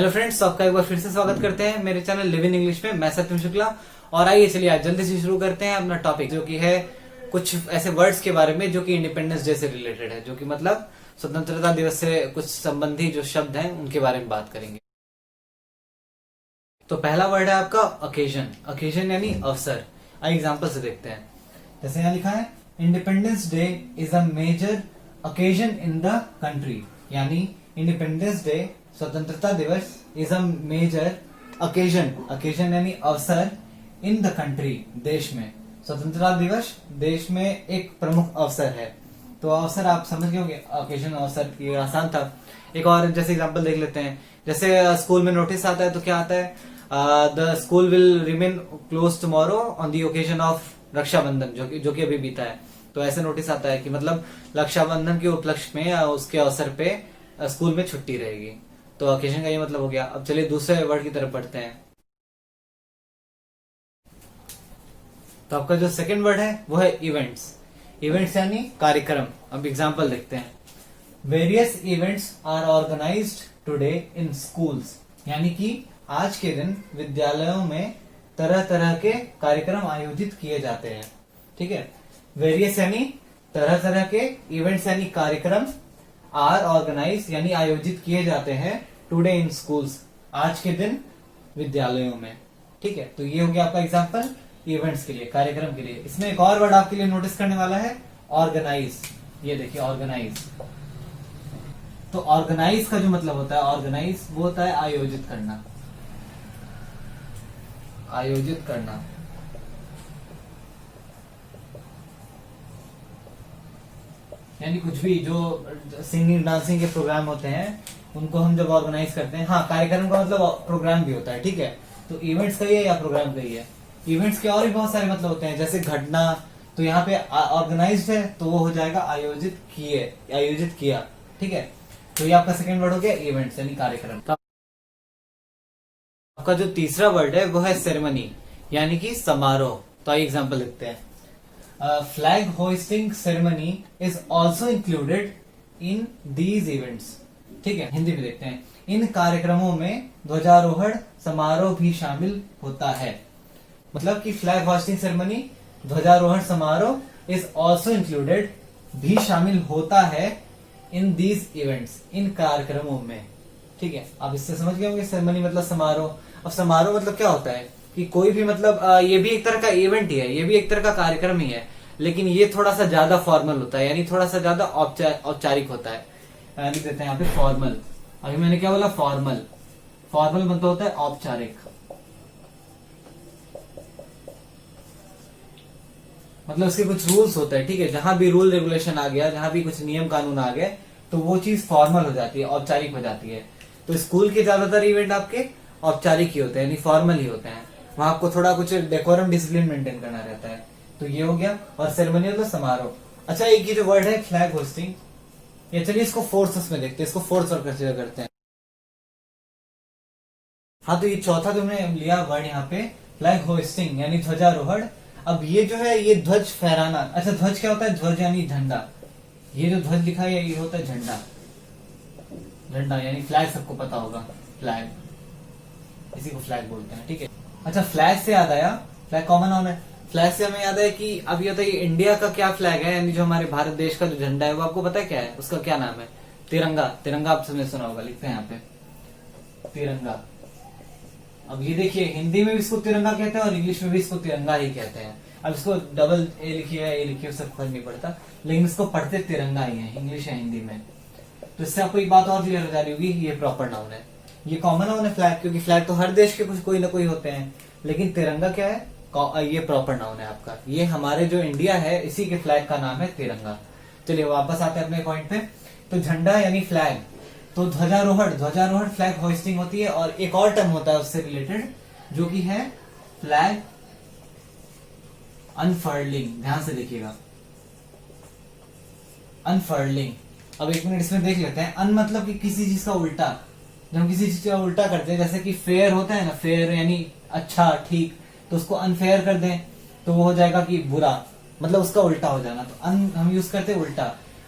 Hello friends, आपका एक बार फिर से स्वागत करते हैं मेरे चैनल लिव इन इंग्लिश में। मैं सत्यम शुक्ला। और आइए चलिए आज जल्दी से शुरू करते हैं अपना टॉपिक, जो कि है कुछ ऐसे वर्ड्स के बारे में जो कि इंडिपेंडेंस डे से रिलेटेड है, जो कि मतलब स्वतंत्रता दिवस से कुछ संबंधी जो शब्द हैं उनके बारे में बात करेंगे। तो पहला वर्ड है आपका ओकेजन। ओकेजन यानी अवसर। आइए एग्जाम्पल से देखते हैं। जैसे यहाँ लिखा है, independence day is a major occasion in the country. यानी इंडिपेंडेंस डे, स्वतंत्रता दिवस, is a major occasion. Occasion यानी अवसर, इन द कंट्री, देश में। स्वतंत्रता दिवस देश में एक प्रमुख अवसर है। तो अवसर आप समझ गए होंगे, ओकेजन अवसर, ये आसान था। एक और जैसे एग्जांपल देख लेते हैं। जैसे स्कूल में नोटिस आता है तो क्या आता है, the school will remain close tomorrow on the occasion of Rakshabandhan, जो कि अभी बीता है। तो ऐसे नोटिस आता है कि मतलब रक्षाबंधन के उपलक्ष्य में या उसके अवसर पे स्कूल में छुट्टी रहेगी। तो ओकेजन का ये मतलब हो गया। अब चलिए दूसरे वर्ड की तरफ बढ़ते हैं। तो आपका जो सेकंड वर्ड है वो है इवेंट्स। इवेंट्स यानी कार्यक्रम। अब एग्जांपल देखते हैं। Various events are organised today in schools. यानी कि आज के दिन विद्यालयों में तरह तरह के कार्यक्रम आयोजित किए जाते हैं। ठीक है। वेरियस यानी तरह तरह के, इवेंट्स यानी कार्यक्रम, आर ऑर्गेनाइज यानी आयोजित किए जाते हैं, टुडे इन स्कूल्स, आज के दिन विद्यालयों में। ठीक है। तो ये हो गया आपका एग्जांपल इवेंट्स के लिए, कार्यक्रम के लिए। इसमें एक और वर्ड आपके लिए नोटिस करने वाला है, ऑर्गेनाइज। ये देखिए ऑर्गेनाइज। तो ऑर्गेनाइज का जो मतलब होता है, ऑर्गेनाइज वो होता है आयोजित करना। आयोजित करना। यानी कुछ भी जो सिंगिंग डांसिंग के प्रोग्राम होते हैं उनको हम जब ऑर्गेनाइज करते हैं। हाँ, कार्यक्रम का मतलब प्रोग्राम भी होता है। ठीक है। तो इवेंट्स का ही है या प्रोग्राम का ही है। इवेंट्स के और भी बहुत सारे मतलब होते हैं, जैसे घटना। तो यहाँ पे ऑर्गेनाइज्ड है तो वो हो जाएगा आयोजित किए, आयोजित किया। ठीक है। तो ये आपका सेकंड वर्ड हो गया इवेंट्स यानी कार्यक्रम। आपका जो तीसरा वर्ड है वो है सेरेमनी, यानी कि समारोह। तो आइए एग्जांपल लिखते हैं। Flag hoisting ceremony is also included in these events. ठीक है। हिंदी में देखते हैं। इन कार्यक्रमों में ध्वजारोहण समारोह भी शामिल होता है। मतलब कि फ्लैग होस्टिंग सेरेमनी, ध्वजारोहण समारोह इज ऑल्सो इंक्लूडेड, भी शामिल होता है, इन दीज इवेंट्स, इन कार्यक्रमों में। ठीक है। आप इससे समझ गए होंगे, सेरेमनी मतलब समारोह। अब समारोह मतलब क्या होता है कि कोई भी मतलब ये भी एक तरह का इवेंट ही है, ये भी एक तरह का कार्यक्रम ही है, लेकिन ये थोड़ा सा ज्यादा फॉर्मल होता है, यानी थोड़ा सा ज्यादा औपचारिक होता है। लिख देते हैं यहाँ पे फॉर्मल। अभी मैंने क्या बोला, फॉर्मल। फॉर्मल मतलब होता है औपचारिक, मतलब उसके कुछ रूल्स होते हैं। ठीक है। जहां भी रूल रेगुलेशन आ गया, जहां भी कुछ नियम कानून आ गए, तो वो चीज फॉर्मल हो जाती है, औपचारिक हो जाती है। तो स्कूल के ज्यादातर इवेंट आपके औपचारिक ही होते हैं, यानी फॉर्मल ही होते हैं। वहां आपको थोड़ा कुछ डेकोरम डिसिप्लिन मेंटेन करना रहता है। तो ये हो गया। और सेरेमनी मतलब समारोह। अच्छा, एक ये जो वर्ड है फ्लैग होस्टिंग, ये चलिए इसको फोर्सेस में देखते हैं, इसको फोर्स और कंसीडर करते हैं। हाँ, तो ये चौथा तुमने लिया वर्ड यहाँ पे, फ्लैग होस्टिंग यानी ध्वजारोहण। अब ये जो है, ये ध्वज फहराना। अच्छा, ध्वज क्या होता है? ध्वज यानी झंडा। ये जो ध्वज लिखा है ये होता है झंडा। झंडा यानी फ्लैग, सबको पता होगा, फ्लैग, इसी को फ्लैग बोलते हैं। ठीक है। अच्छा, फ्लैग से याद आया, फ्लैग कॉमन नाउन है। फ्लैग से हमें याद है कि अब ये होता है इंडिया का क्या फ्लैग है, यानी जो हमारे भारत देश का जो झंडा है वो आपको पता है क्या है? उसका क्या नाम है? तिरंगा। तिरंगा आप सबने सुना होगा, लिखते हैं यहाँ पे तिरंगा। अब ये देखिए, हिंदी में भी इसको तिरंगा कहते हैं और इंग्लिश में भी इसको तिरंगा ही कहते हैं। अब इसको डबल ए लिखिए, ए लिखिए, उससे फर्क नहीं पड़ता, लेकिन इसको पढ़ते तिरंगा ही है, इंग्लिश या हिंदी में। तो इससे आपको एक बात और क्लियर हो जा रही होगी, ये प्रॉपर नाउन है, ये कॉमन नाउन है फ्लैग, क्योंकि फ्लैग तो हर देश के कुछ कोई ना कोई होते हैं, लेकिन तिरंगा क्या है? ये प्रॉपर नाउन है आपका। ये हमारे जो इंडिया है इसी के फ्लैग का नाम है तिरंगा। चलिए वापस आते हैं अपने पॉइंट पे। तो झंडा यानी फ्लैग, तो ध्वजारोहण, ध्वजारोहण फ्लैग होइस्टिंग होती है। और एक और टर्म होता है उससे रिलेटेड, जो कि है फ्लैग अनफर्लिंग। ध्यान से देखिएगा, अनफर्लिंग। अब एक मिनट इसमें देख लेते हैं। अन मतलब कि किसी चीज का उल्टा। जब हम किसी चीज का उल्टा करते हैं, जैसे कि फेयर होता है ना, फेयर यानी अच्छा, ठीक, तो उसको अनफेयर कर दें तो वो हो जाएगा कि बुरा, मतलब उसका उल्टा हो जाना। तो अन हम यूज करते हैं उल्टा।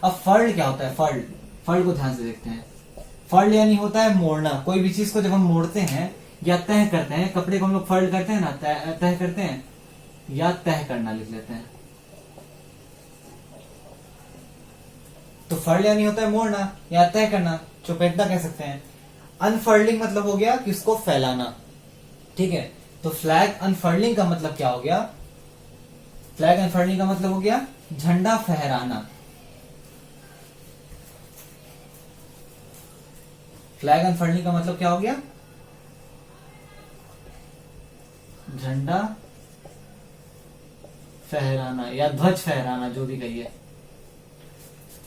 अब फर्ल्ड क्या होता है? फर्ल्ड, फर्ल्ड को ध्यान से देखते हैं। फर्ड यानी होता है मोड़ना। कोई भी चीज को जब हम मोड़ते हैं या तह करते हैं, कपड़े को हम लोग फर्ड करते हैं ना, तह करते हैं या तह करना लिख लेते हैं। तो फर्ड यानी होता है मोड़ना या तह करना, चुपेटना कह सकते हैं। अनफर्लिंग मतलब हो गया कि उसको फैलाना, ठीक है। तो फ्लैग अनफर्लिंग का मतलब क्या हो गया? फ्लैग अनफर्लिंग का मतलब हो गया झंडा फहराना। फ्लैग अनफर्लिंग का मतलब क्या हो गया? झंडा फहराना या ध्वज फहराना, जो भी कहिए,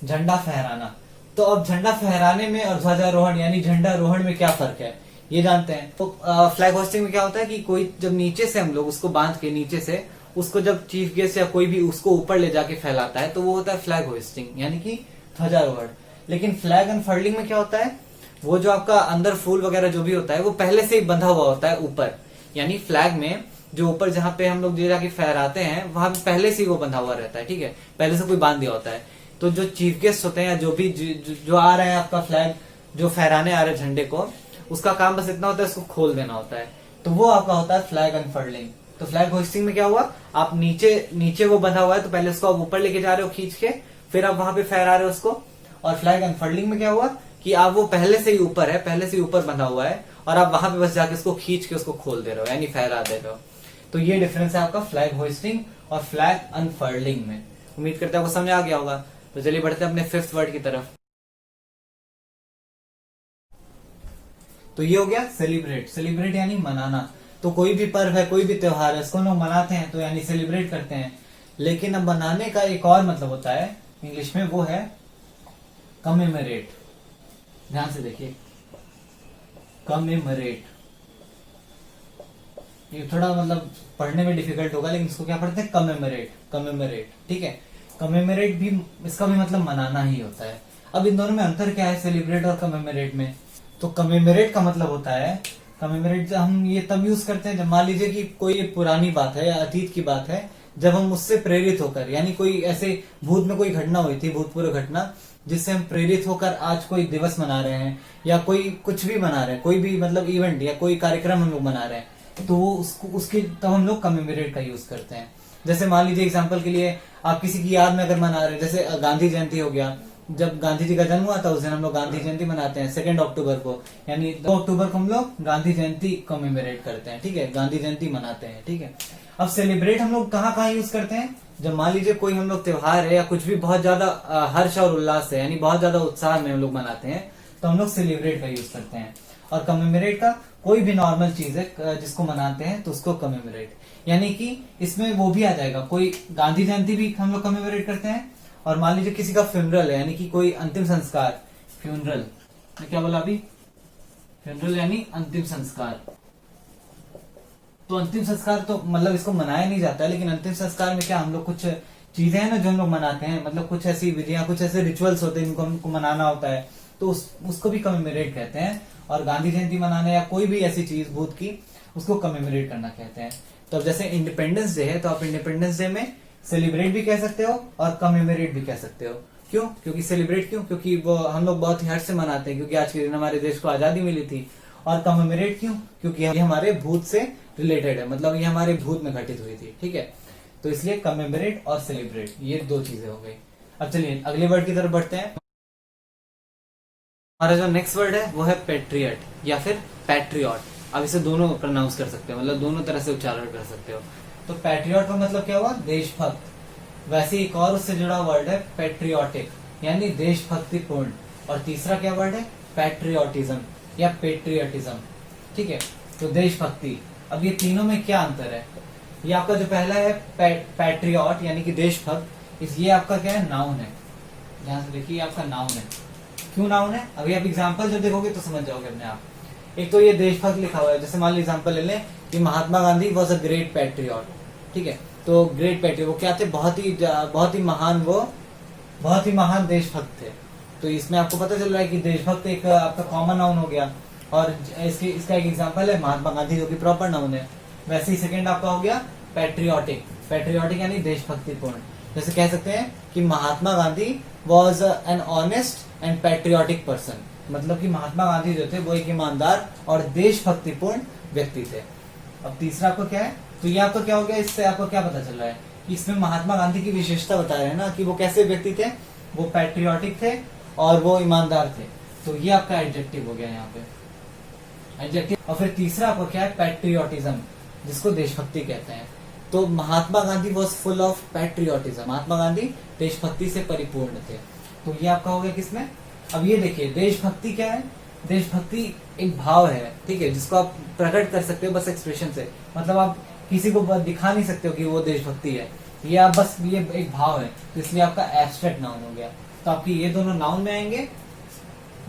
झंडा फहराना। तो अब झंडा फहराने में और ध्वजारोहण यानी झंडारोहण में क्या फर्क है, ये जानते हैं। तो फ्लैग होस्टिंग में क्या होता है कि कोई जब नीचे से हम लोग उसको बांध के नीचे से उसको जब चीफ गेस्ट या कोई भी उसको ऊपर ले जाके फैलाता है तो वो होता है फ्लैग होस्टिंग यानी कि ध्वजारोहण। लेकिन फ्लैग अनफर्लिंग में क्या होता है, वो जो आपका अंदर फूल वगैरह जो भी होता है वो पहले से ही बंधा हुआ होता है ऊपर, यानी फ्लैग में जो ऊपर जहां पे हम लोग जाके फहराते हैं वहां पे पहले से ही वो बंधा हुआ रहता है, ठीक है, पहले से कोई बांध दिया होता है। तो जो चीफ गेस्ट होते हैं या जो भी जो आ रहे हैं आपका फ्लैग जो फहराने आ रहे हैं झंडे को, उसका काम बस इतना होता है उसको खोल देना होता है। तो वो आपका होता है फ्लैग अनफर्लिंग। तो फ्लैग होस्टिंग में क्या हुआ, आप नीचे वो बंधा हुआ है तो पहले उसको आप ऊपर लेके जा रहे हो खींच के, फिर आप वहां पे फहरा रहे हो उसको। और फ्लैग अनफर्लिंग में क्या हुआ कि आप वो पहले से ही ऊपर है, पहले से ही ऊपर बंधा हुआ है और आप वहां पे बस जाके उसको खींच के उसको खोल दे रहे हो यानी फहरा दे रहे हो। तो ये डिफरेंस है आपका फ्लैग होस्टिंग और फ्लैग अनफर्लिंग में। उम्मीद करते हैं आपको समझ आ गया होगा। तो चलिए बढ़ते हैं अपने फिफ्थ वर्ड की तरफ। तो ये हो गया सेलिब्रेट। सेलिब्रेट यानी मनाना। तो कोई भी पर्व है, कोई भी त्योहार है, इसको लोग मनाते हैं तो यानी सेलिब्रेट करते हैं। लेकिन अब मनाने का एक और मतलब होता है इंग्लिश में, वो है कमेमोरेट। ध्यान से देखिए, कमेमोरेट। ये थोड़ा मतलब पढ़ने में डिफिकल्ट होगा लेकिन इसको क्या पढ़ते हैं, कमेमोरेट। कमेमोरेट, ठीक है। कमेमोरेट भी, इसका भी मतलब मनाना ही होता है। अब इन दोनों में अंतर क्या है, सेलिब्रेट और कमेमोरेट में? तो कमेमोरेट का मतलब होता है, कमेमोरेट हम ये तब यूज करते हैं जब मान लीजिए कि कोई पुरानी बात है या अतीत की बात है, जब हम उससे प्रेरित होकर, यानी कोई ऐसे भूत में कोई घटना हुई थी, भूतपूर्व घटना, जिससे हम प्रेरित होकर आज कोई दिवस मना रहे हैं या कोई कुछ भी मना रहे हैं, कोई भी मतलब इवेंट या कोई कार्यक्रम हम लोग मना रहे हैं, तो वो उसकी तब हम लोग कमेमोरेट का यूज करते हैं। जैसे मान लीजिए एग्जाम्पल के लिए आप किसी की याद में अगर मना रहे हैं, जैसे गांधी जयंती हो गया, जब गांधी जी का जन्म हुआ था उस दिन हम लोग गांधी जयंती मनाते हैं 2 अक्टूबर को, यानी 2 अक्टूबर को हम लोग गांधी जयंती कमेमोरेट करते हैं, ठीक है, गांधी जयंती मनाते हैं, ठीक है। अब सेलिब्रेट हम लोग कहाँ कहाँ यूज करते हैं, जब मान लीजिए कोई हम लोग त्योहार है या कुछ भी बहुत ज्यादा हर्ष और उल्लास है, यानी बहुत ज्यादा उत्साह में हम लोग मनाते हैं, तो हम लोग सेलिब्रेट का यूज करते हैं। और कमेमोरेट का कोई भी नॉर्मल चीज है जिसको मनाते हैं तो उसको कमेमोरेट, यानी कि इसमें वो भी आ जाएगा, कोई गांधी जयंती भी हम लोग कमेमोरेट करते हैं। और मान लीजिए किसी का फ्यूनरल है, यानी कि कोई अंतिम संस्कार, फ्यूनरल मैं क्या बोला अभी, फ्यूनरल यानी अंतिम संस्कार। तो अंतिम संस्कार तो मतलब इसको मनाया नहीं जाता है, लेकिन अंतिम संस्कार में क्या हम लोग कुछ चीजें हैं ना जो हम लोग मनाते हैं, मतलब कुछ ऐसी विधियां, कुछ ऐसे रिचुअल्स होते हैं जिनको हमको मनाना होता है, तो उसको भी कमेमोरेट कहते हैं। और गांधी जयंती मनाने या कोई भी ऐसी चीज भूत की, उसको कमेमोरेट करना कहते हैं। तो अब जैसे इंडिपेंडेंस डे है, तो आप इंडिपेंडेंस डे में सेलिब्रेट भी कह सकते हो और कमेमोरेट भी कह सकते हो। क्यों? क्योंकि सेलिब्रेट क्यों? क्योंकि वो हम लोग बहुत ही हर्ष से मनाते हैं क्योंकि आज के दिन हमारे देश को आजादी मिली थी। और कमेमोरेट क्यों? क्योंकि ये हमारे भूत से रिलेटेड है, मतलब ये हमारे भूत में घटित हुई थी, ठीक है। तो इसलिए कमेमोरेट और सेलिब्रेट ये दो चीजें हो गई। अब चलिए अगले वर्ड की तरफ बढ़ते हैं। हमारा जो नेक्स्ट वर्ड है वो है पेट्रियट या फिर पैट्रियट। अब इसे दोनों प्रोनाउंस कर सकते हो, मतलब दोनों तरह से उच्चारण कर सकते हो। तो पैट्रियट का मतलब क्या हुआ, देशभक्त। वैसे एक और उससे जुड़ा वर्ड है पेट्रियोटिक, यानी देशभक्तिपूर्ण। और तीसरा क्या वर्ड है, पैट्रियोटिज्म या पेट्रियटिज्म, ठीक है। तो देशभक्ति। अब ये तीनों में क्या अंतर है, ये आपका जो पहला है पैट्रियट यानी कि देशभक्त, ये आपका क्या है, नाउन है। ध्यान से देखिए आपका नाउन है। क्यों नाउन है, अभी आप एग्जाम्पल जब देखोगे तो समझ जाओगे अपने आप। एक तो ये देशभक्त लिखा हुआ है, जैसे मान लो एग्जाम्पल ले लें कि Mahatma Gandhi was a great patriot, ठीक है। तो ग्रेट पैट्रियट वो क्या थे, बहुत ही महान, वो बहुत ही महान देशभक्त थे। तो इसमें आपको पता चल रहा है कि देशभक्त एक आपका कॉमन नाउन हो गया। और इसका एक एग्जाम्पल है महात्मा गांधी जो कि प्रॉपर नाउन है। वैसे ही सेकेंड आपका हो गया पैट्रियोटिक। पैट्रियोटिक यानी देशभक्तिपूर्ण। जैसे कह सकते हैं कि Mahatma Gandhi was an honest and patriotic person, मतलब कि महात्मा गांधी जो थे वो एक ईमानदार और देशभक्तिपूर्ण व्यक्ति थे। अब तीसरा आपको क्या है, तो ये आपको क्या हो गया, इससे आपको क्या पता चल रहा है कि इसमें महात्मा गांधी की विशेषता बता रहे हैं ना कि वो कैसे व्यक्ति थे, वो पैट्रियोटिक थे और वो ईमानदार थे। तो ये आपका एडजेक्टिव हो गया यहाँ पे, एडजेक्टिव। और फिर तीसरा आपको क्या है, पैट्रियोटिज्म, जिसको देशभक्ति कहते हैं। तो Mahatma Gandhi was full of patriotism, Mahatma Gandhi देशभक्ति से परिपूर्ण थे। तो ये आपका हो गया किसमें। अब ये देखिए देशभक्ति क्या है, देशभक्ति एक भाव है, ठीक है, जिसको आप प्रकट कर सकते हो बस एक्सप्रेशन से। मतलब आप किसी को दिखा नहीं सकते हो कि वो देशभक्ति है, ये आप बस ये एक भाव है, तो इसलिए आपका एब्स्ट्रैक्ट नाउन हो गया। तो आपकी ये दोनों नाउन में आएंगे,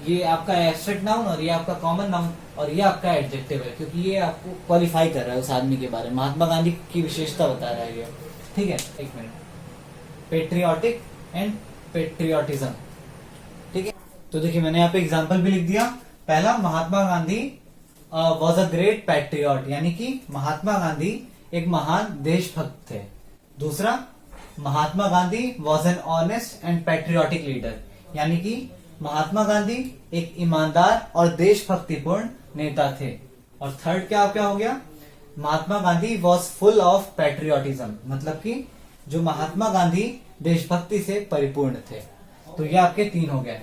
ये आपका एब्स्ट्रैक्ट नाउन और ये आपका कॉमन नाउन, और ये आपका एडजेक्टिव है क्योंकि ये आपको क्वालिफाई कर रहा है उस आदमी के बारे में, महात्मा गांधी की विशेषता बता रहा है ये, ठीक है। एक मिनट, पेट्रियोटिक एंड पेट्रियोटिज्म, ठीक है। तो देखिए मैंने यहाँ पे एग्जाम्पल भी लिख दिया। पहला, Mahatma Gandhi was a great patriot, यानी कि महात्मा गांधी एक महान देशभक्त थे। दूसरा, Mahatma Gandhi was an honest and patriotic leader, यानी कि महात्मा गांधी एक ईमानदार और देशभक्तिपूर्ण नेता थे। और थर्ड क्या हो गया, Mahatma Gandhi was full of patriotism, मतलब कि जो महात्मा गांधी देशभक्ति से परिपूर्ण थे। तो ये आपके तीन हो गए,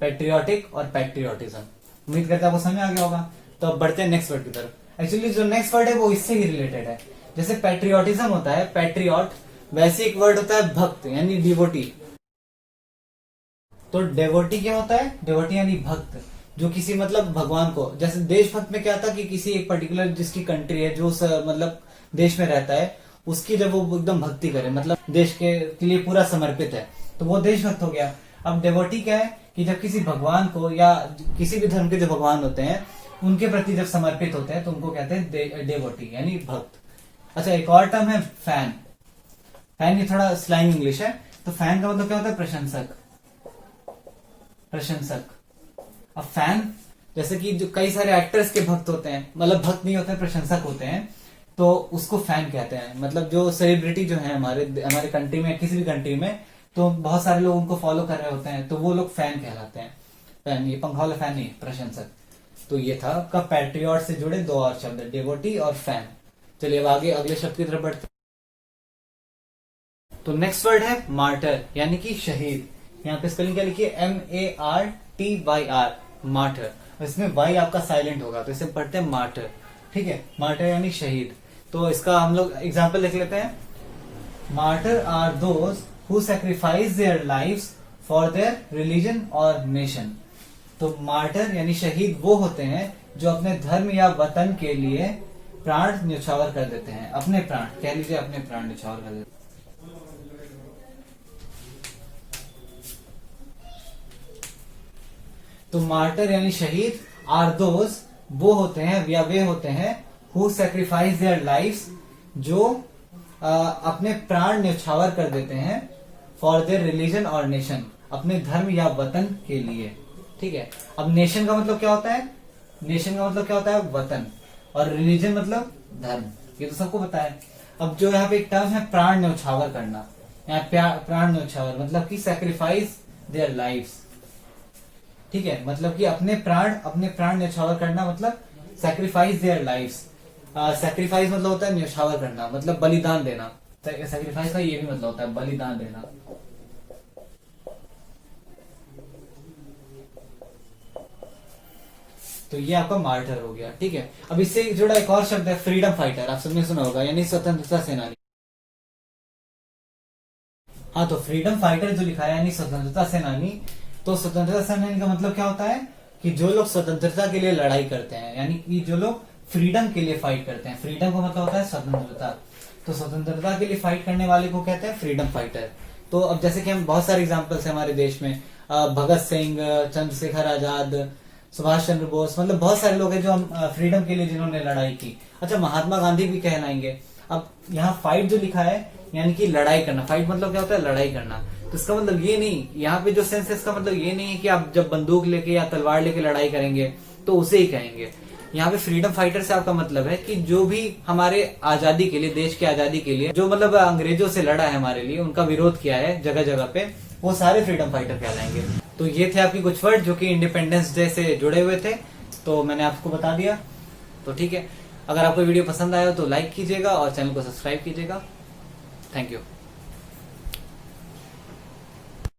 पैट्रियोटिक और पैट्रियोटिज्म। उम्मीद करते हैं आपको समझ आ गया होगा। तो अब बढ़ते हैं नेक्स्ट वर्ड की तरफ। एक्चुअली जो नेक्स्ट वर्ड है वो इससे ही रिलेटेड है। जैसे पैट्रियोटिज्म होता है पैट्रियट, वैसे एक वर्ड होता है भक्त यानी डिवोटी। तो डेवोटी क्या होता है, डेवोटी यानी भक्त, जो किसी मतलब भगवान को, जैसे देशभक्त में क्या था कि किसी एक पर्टिकुलर जिसकी कंट्री है, जो मतलब देश में रहता है, उसकी जब वो एकदम भक्ति करे, मतलब देश के लिए पूरा समर्पित है, तो वो देशभक्त हो गया। अब डेवोटी क्या है कि जब किसी भगवान को या किसी भी धर्म के जो भगवान होते हैं उनके प्रति जब समर्पित होते हैं तो उनको कहते हैं डेवोटी यानी भक्त। अच्छा, एक और टर्म है फैन। फैन ये थोड़ा स्लैंग इंग्लिश है। तो फैन का मतलब क्या होता है, प्रशंसक, प्रशंसक। अब फैन, जैसे कि जो कई सारे एक्टर्स के भक्त होते हैं, मतलब भक्त नहीं होते हैं, प्रशंसक होते हैं, तो उसको फैन कहते हैं। मतलब जो सेलिब्रिटी जो है हमारे कंट्री में, किसी भी कंट्री में, तो बहुत सारे लोग उनको फॉलो कर रहे होते हैं, तो वो लोग फैन कहलाते हैं। फैन, ये पंखा वाला फैन नहीं, प्रशंसक। तो ये था आपका पैट्रियट से जुड़े दो और शब्द, डेवोटी और फैन। चलिए अब आगे अगले शब्द की तरफ बढ़ते। तो नेक्स्ट वर्ड है मार्टर, यानी कि शहीद। यहाँ पे स्पेलिंग क्या लिखी है, MARTYR, मार्टर। इसमें वाई आपका साइलेंट होगा, तो इसे पढ़ते हैं मार्टर, ठीक है। मार्टर यानी शहीद। तो इसका हम लोग एग्जाम्पल लिख लेते हैं। Martyr are those who sacrifice their lives for their religion और नेशन। तो मार्टर यानी शहीद वो होते हैं जो अपने धर्म या वतन के लिए प्राण न्यौछावर कर देते हैं, अपने प्राण कह लीजिए, अपने प्राण न्यौछावर कर देते हैं। तो मार्टर यानी शहीद, आर दोज वो होते हैं या वे होते हैं, हु सैक्रिफाइस देयर लाइव्स जो अपने प्राण न्यौछावर कर देते हैं, फॉर देयर रिलीजन और नेशन, अपने धर्म या वतन के लिए, ठीक है। अब नेशन का मतलब क्या होता है, नेशन का मतलब क्या होता है, वतन, और रिलीजन मतलब धर्म, ये तो सबको पता है। अब जो यहाँ पे एक टर्म है प्राण न्यौछावर करना, यहाँ प्राण न्यौछावर मतलब कि सैक्रिफाइस देयर लाइव्स, ठीक है, मतलब कि अपने प्राण न्यौछावर करना, मतलब सैक्रिफाइस देयर लाइव्स। सैक्रिफाइस मतलब होता है न्यौछावर करना, मतलब बलिदान देना। सैक्रिफाइस का ये भी मतलब होता है बलिदान देना। तो ये आपका मार्टर हो गया, ठीक है। अब इससे जुड़ा एक और शब्द है फ्रीडम फाइटर, आप सबने सुना होगा, यानी स्वतंत्रता सेनानी। हाँ, तो फ्रीडम फाइटर जो लिखा है यानी स्वतंत्रता सेनानी। तो स्वतंत्रता सेनानी का मतलब क्या होता है कि जो लोग स्वतंत्रता के लिए लड़ाई करते हैं, यानी कि जो लोग फ्रीडम के लिए फाइट करते हैं। फ्रीडम का मतलब होता है स्वतंत्रता, तो स्वतंत्रता के लिए फाइट करने वाले को कहते हैं फ्रीडम फाइटर। तो अब जैसे कि हम बहुत सारे एग्जांपल्स हैं हमारे देश में, भगत सिंह, चंद्रशेखर आजाद, सुभाष चंद्र बोस, मतलब बहुत सारे लोग हैं जो हम फ्रीडम के लिए जिन्होंने लड़ाई की। अच्छा, महात्मा गांधी भी कहलाएंगे। अब यहाँ फाइट जो लिखा है यानी कि लड़ाई करना, फाइट मतलब क्या होता है, लड़ाई करना। तो इसका मतलब ये नहीं, यहाँ पे जो सेंस है इसका मतलब ये नहीं है कि आप जब बंदूक लेके या तलवार लेके लड़ाई करेंगे तो उसे ही कहेंगे। यहाँ पे फ्रीडम फाइटर से आपका मतलब है कि जो भी हमारे आजादी के लिए, देश की आजादी के लिए जो मतलब अंग्रेजों से लड़ा है हमारे लिए, उनका विरोध किया है जगह जगह पे, वो सारे फ्रीडम फाइटर कहलाएंगे। तो ये थे आपकी कुछ वर्ड जो कि इंडिपेंडेंस डे से जुड़े हुए थे, तो मैंने आपको बता दिया। तो ठीक है, अगर आपको वीडियो पसंद आया तो लाइक कीजिएगा और चैनल को सब्सक्राइब कीजिएगा। Thank you.